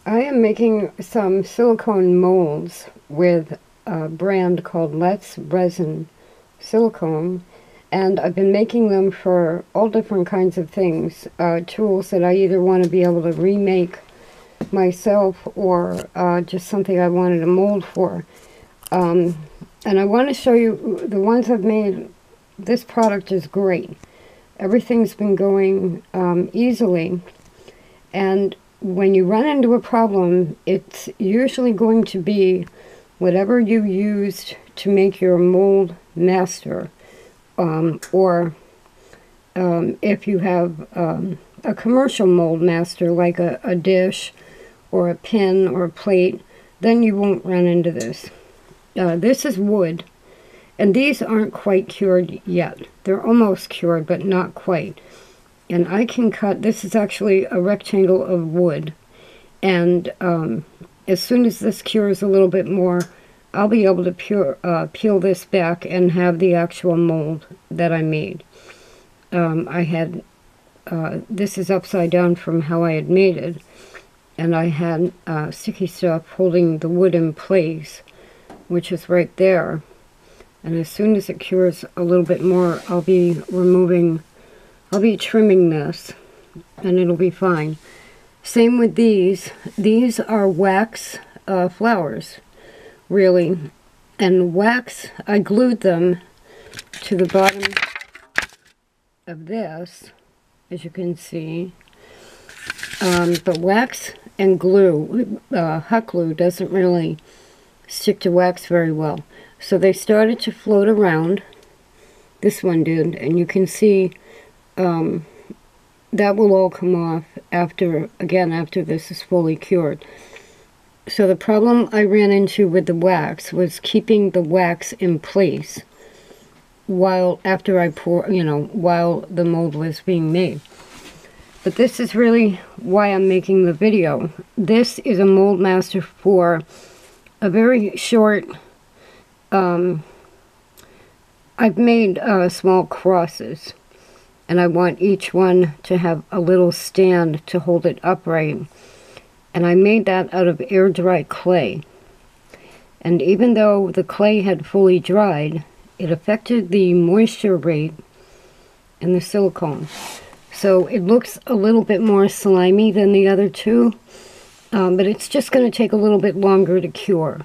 I am making some silicone molds with a brand called Resin Silicone, and I've been making them for all different kinds of things, tools that I either want to be able to remake myself or just something I wanted a mold for. And I want to show you the ones I've made. This product is great. Everything's been going easily, and when you run into a problem, it's usually going to be whatever you used to make your mold master, or if you have a commercial mold master like a dish or a pin or a plate, then you won't run into this. This is wood, and these aren't quite cured yet. They're almost cured, but not quite. And I can cut, this is actually a rectangle of wood, and as soon as this cures a little bit more, I'll be able to peel this back and have the actual mold that I made. This is upside down from how I had made it, and I had sticky stuff holding the wood in place, which is right there. And as soon as it cures a little bit more, I'll be trimming this, and it'll be fine. Same with these. These are wax flowers, really. And wax, I glued them to the bottom of this, as you can see. But wax and glue, hot glue, doesn't really stick to wax very well. So they started to float around. This one did, and you can see that will all come off after this is fully cured. So the problem I ran into with the wax was keeping the wax in place while while the mold was being made. But this is really why I'm making the video. This is a mold master for a very short, I've made small crosses, and I want each one to have a little stand to hold it upright. And I made that out of air-dry clay. And even though the clay had fully dried, it affected the moisture rate in the silicone. So it looks a little bit more slimy than the other two, but it's just going to take a little bit longer to cure.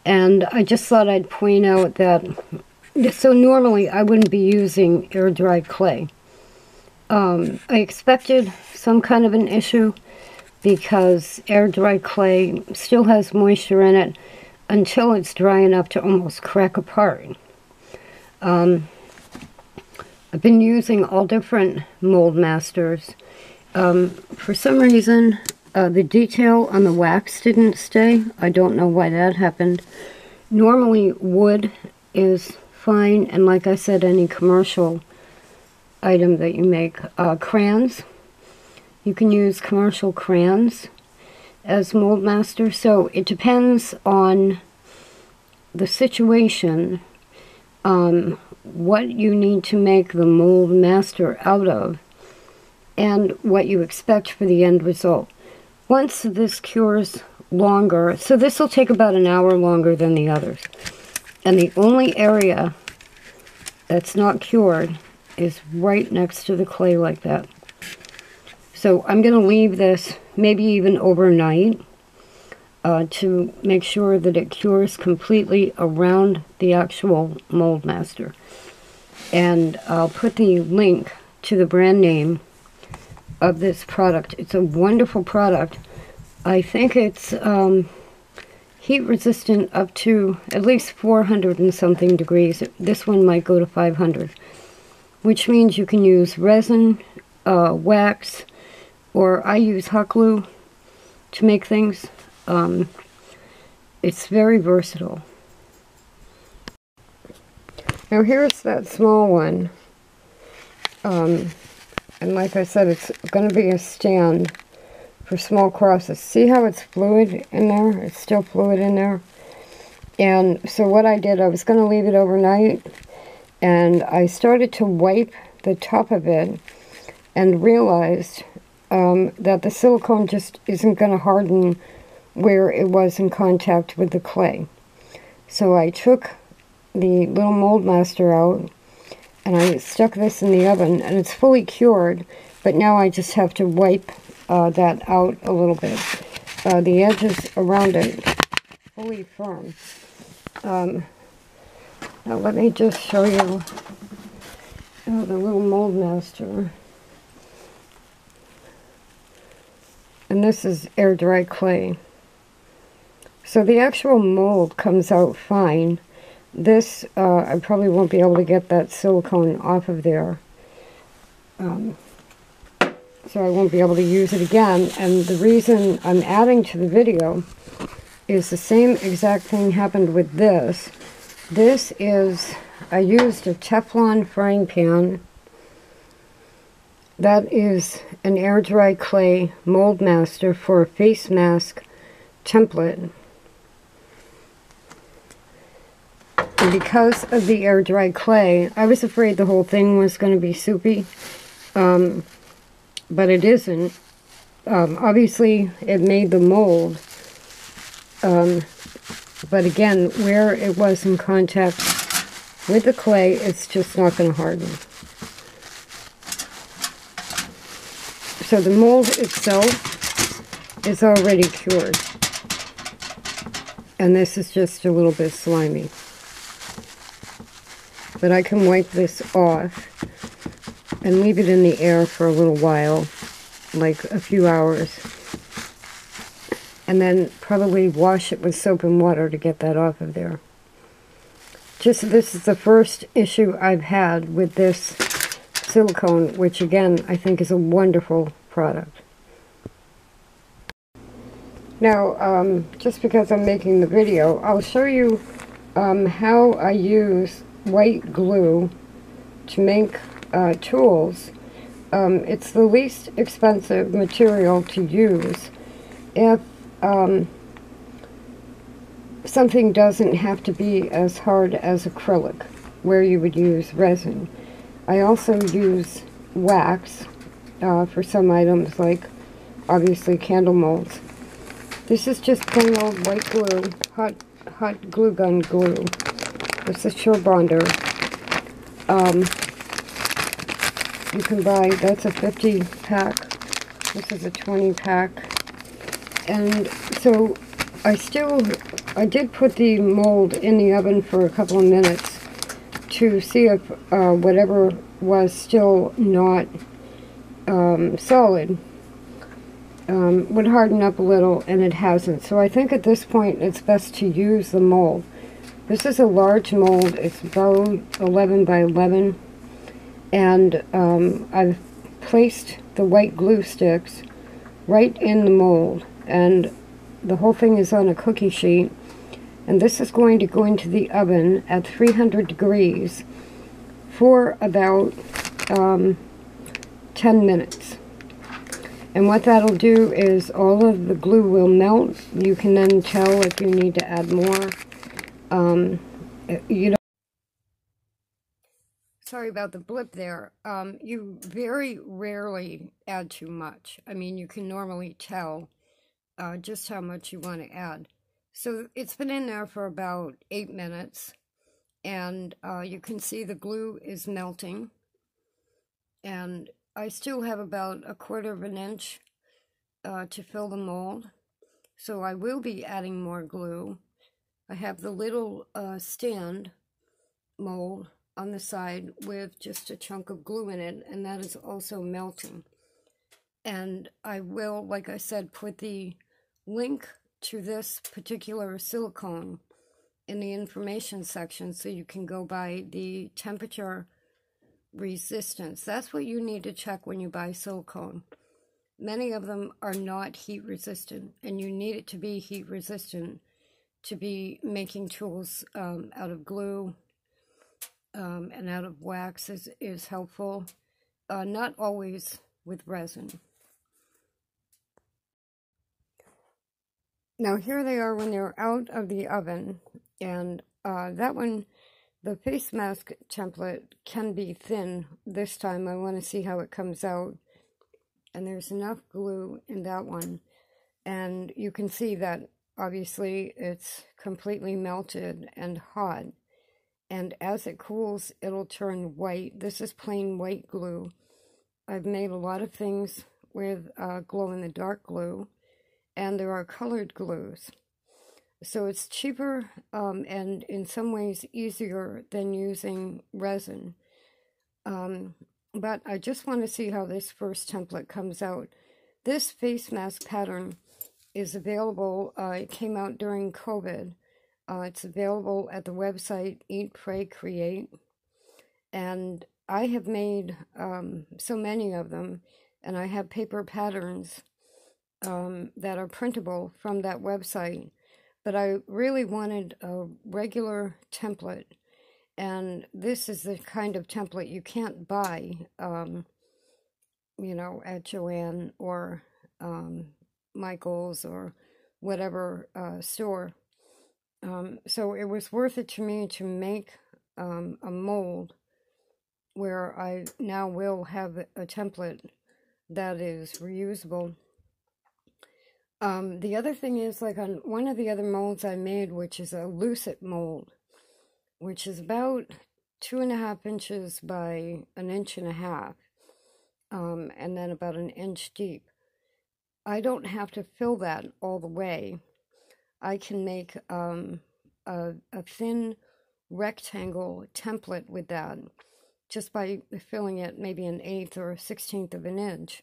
And I just thought I'd point out that, so normally I wouldn't be using air-dry clay. I expected some kind of an issue because air-dry clay still has moisture in it until it's dry enough to almost crack apart. I've been using all different mold masters. For some reason, the detail on the wax didn't stay. I don't know why that happened. Normally, wood is fine, and like I said, any commercial item that you make. Crayons, you can use commercial crayons as mold master, so it depends on the situation, what you need to make the mold master out of, and what you expect for the end result. Once this cures longer, so this will take about an hour longer than the others, and the only area that's not cured is right next to the clay like that. So I'm going to leave this maybe even overnight to make sure that it cures completely around the actual mold master. And I'll put the link to the brand name of this product. It's a wonderful product. I think it's heat resistant up to at least 400 and something degrees. This one might go to 500, which means you can use resin, wax, or I use hot glue to make things. It's very versatile. Now here's that small one, and like I said, it's going to be a stand for small crosses. See how it's fluid in there? It's still fluid in there. And so what I did, I was going to leave it overnight, and I started to wipe the top of it and realized that the silicone just isn't going to harden where it was in contact with the clay. So I took the little mold master out and I stuck this in the oven, and it's fully cured, but now I just have to wipe that out a little bit. The edges around it fully firm. Now let me just show you the little mold master. And this is air dry clay. So the actual mold comes out fine. This, I probably won't be able to get that silicone off of there. So I won't be able to use it again. And the reason I'm adding to the video is the same exact thing happened with this. This is, I used a Teflon frying pan. That is an air dry clay mold master for a face mask template. And because of the air dry clay, I was afraid the whole thing was going to be soupy, but it isn't. Obviously, it made the mold, but again, where it was in contact with the clay, it's just not going to harden. So the mold itself is already cured, and this is just a little bit slimy. But I can wipe this off and leave it in the air for a little while, like a few hours, and then probably wash it with soap and water to get that off of there. This is the first issue I've had with this silicone, which again I think is a wonderful product. Now, just because I'm making the video, I'll show you how I use white glue to make tools. It's the least expensive material to use if something doesn't have to be as hard as acrylic, where you would use resin. I also use wax for some items, like obviously candle molds. This is just plain old white glue, hot glue gun glue. This is Surebonder. You can buy, that's a 50 pack. This is a 20 pack. And so I did put the mold in the oven for a couple of minutes to see if whatever was still not solid would harden up a little, and it hasn't. So I think at this point it's best to use the mold. This is a large mold. It's about 11 by 11, and I've placed the white glue sticks right in the mold, and the whole thing is on a cookie sheet, and this is going to go into the oven at 300 degrees for about 10 minutes. And what that'll do is all of the glue will melt. You can then tell if you need to add more. You know, sorry about the blip there. You very rarely add too much. I mean, you can normally tell just how much you want to add. So it's been in there for about 8 minutes, and you can see the glue is melting, and I still have about 1/4 of an inch to fill the mold, so I will be adding more glue. I have the little stand mold on the side with just a chunk of glue in it, and that is also melting. And I will, like I said, put the link to this particular silicone in the information section so you can go by the temperature resistance. That's what you need to check when you buy silicone. Many of them are not heat resistant, and you need it to be heat resistant to be making tools out of glue and out of wax is helpful. Not always with resin. Now here they are when they're out of the oven, and that one, the face mask template, can be thin this time. I want to see how it comes out. and there's enough glue in that one. And you can see that obviously it's completely melted and hot. And as it cools, it'll turn white. This is plain white glue. I've made a lot of things with glow-in-the-dark glue, and there are colored glues. So it's cheaper and in some ways easier than using resin. But I just want to see how this first template comes out. This face mask pattern is available. It came out during COVID. It's available at the website Eat, Pray, Create. And I have made so many of them, and I have paper patterns that are printable from that website. But I really wanted a regular template, and this is the kind of template you can't buy, you know, at Joann or Michael's or whatever store. So it was worth it to me to make a mold where I now will have a template that is reusable. The other thing is, like on one of the other molds I made, which is a lucid mold, which is about 2.5 inches by 1.5 inches, and then about 1 inch deep. I don't have to fill that all the way. I can make a thin rectangle template with that just by filling it maybe 1/8 or 1/16 of an inch.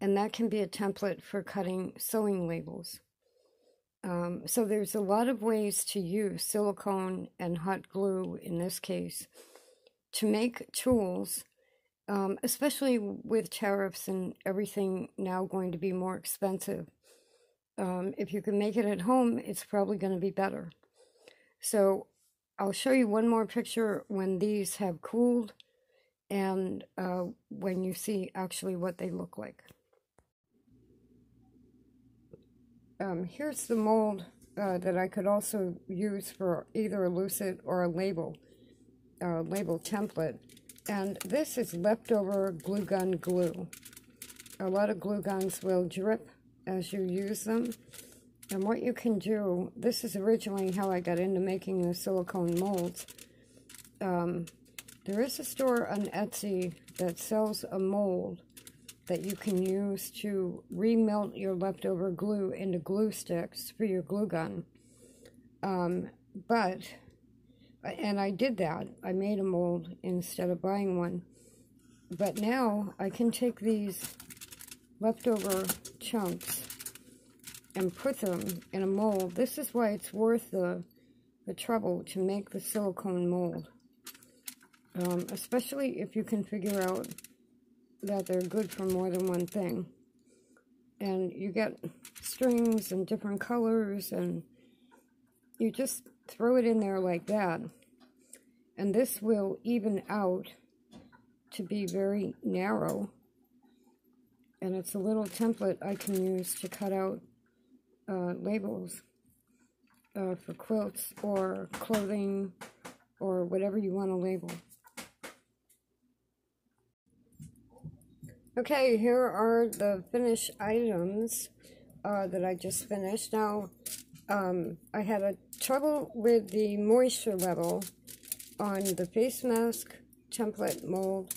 And that can be a template for cutting sewing labels. So there's a lot of ways to use silicone and hot glue, in this case, to make tools, especially with tariffs and everything now going to be more expensive. If you can make it at home, it's probably going to be better. So I'll show you one more picture when these have cooled and when you see actually what they look like. Here's the mold that I could also use for either a lucid or a label template. And this is leftover glue gun glue. A lot of glue guns will drip as you use them. And what you can do, this is originally how I got into making the silicone molds. There is a store on Etsy that sells a mold that you can use to remelt your leftover glue into glue sticks for your glue gun. And I did that. I made a mold instead of buying one. But now I can take these leftover chunks and put them in a mold. This is why it's worth the trouble to make the silicone mold. Especially if you can figure out that they're good for more than one thing. And you get strings and different colors, and you just throw it in there like that. And this will even out to be very narrow. And it's a little template I can use to cut out labels for quilts or clothing or whatever you want to label. Okay, here are the finished items that I just finished. Now, I had a trouble with the moisture level on the face mask template mold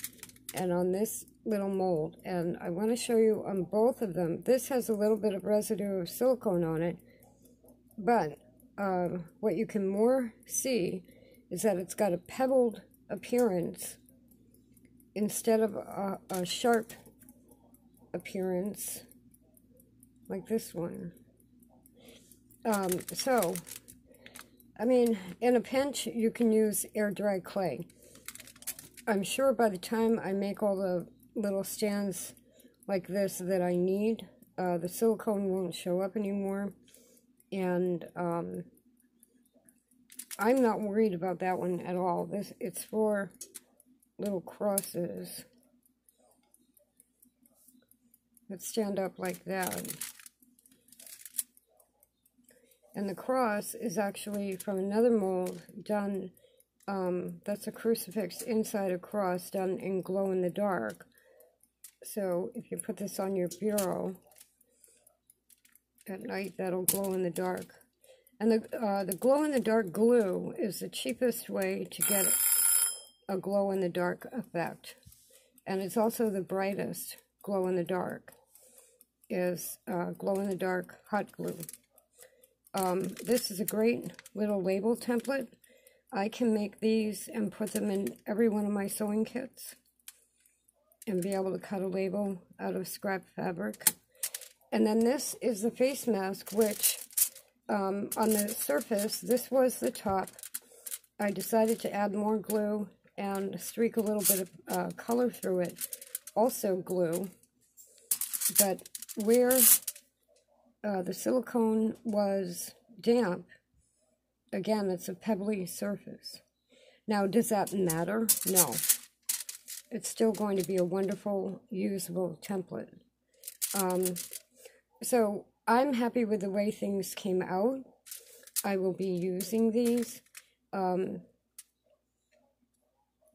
and on this little mold. And I want to show you on both of them. This has a little bit of residue of silicone on it, but what you can more see is that it's got a pebbled appearance instead of a sharp appearance like this one. So, I mean, in a pinch, you can use air dry clay. I'm sure by the time I make all the little stands like this that I need, the silicone won't show up anymore. And I'm not worried about that one at all. It's for little crosses that stand up like that. And the cross is actually from another mold done, that's a crucifix inside a cross done in glow in the dark. So if you put this on your bureau at night, that'll glow in the dark. And the glow-in-the-dark glue is the cheapest way to get a glow-in-the-dark effect. And it's also the brightest glow-in-the-dark, is glow-in-the-dark hot glue. This is a great little label template. I can make these and put them in every one of my sewing kits and be able to cut a label out of scrap fabric. And then this is the face mask, which on the surface, this was the top. I decided to add more glue and streak a little bit of color through it, also glue. But where the silicone was damp, again, it's a pebbly surface. Now, does that matter? No. It's still going to be a wonderful, usable template. So I'm happy with the way things came out. I will be using these.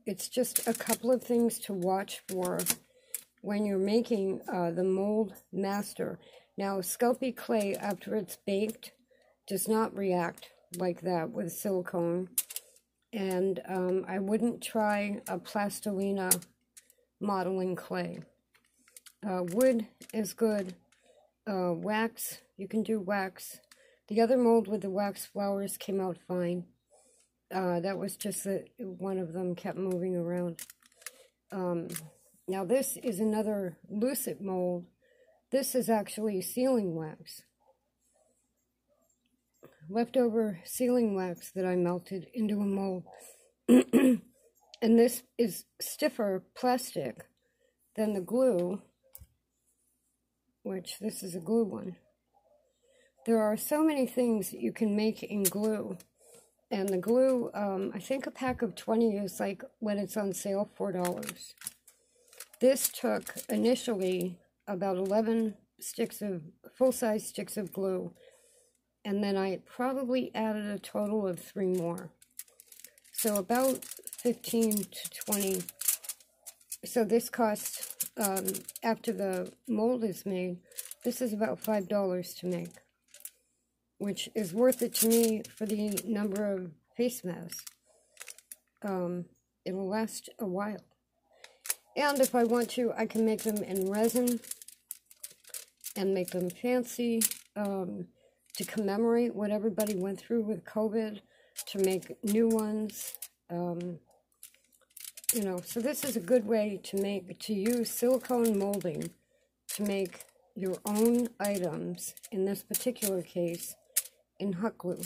It's just a couple of things to watch for when you're making the mold master. Now, Sculpey clay, after it's baked, does not react like that with silicone. And I wouldn't try a plastilina modeling clay. Wood is good. Wax, you can do wax. The other mold with the wax flowers came out fine. That was just that one of them kept moving around. Now this is another lucid mold. This is actually sealing wax. Leftover sealing wax that I melted into a mold. And this is stiffer plastic than the glue, which this is a glue one. There are so many things that you can make in glue. And the glue, I think a pack of 20 is like, when it's on sale, $4. This took initially about 11 sticks of, full-size sticks of glue. And then I probably added a total of 3 more. So about 15 to 20. So this costs, after the mold is made, this is about $5 to make, which is worth it to me for the number of face masks. It will last a while. And if I want to, I can make them in resin and make them fancy to commemorate what everybody went through with COVID, to make new ones. You know, so this is a good way to use silicone molding to make your own items, in this particular case, in hot glue.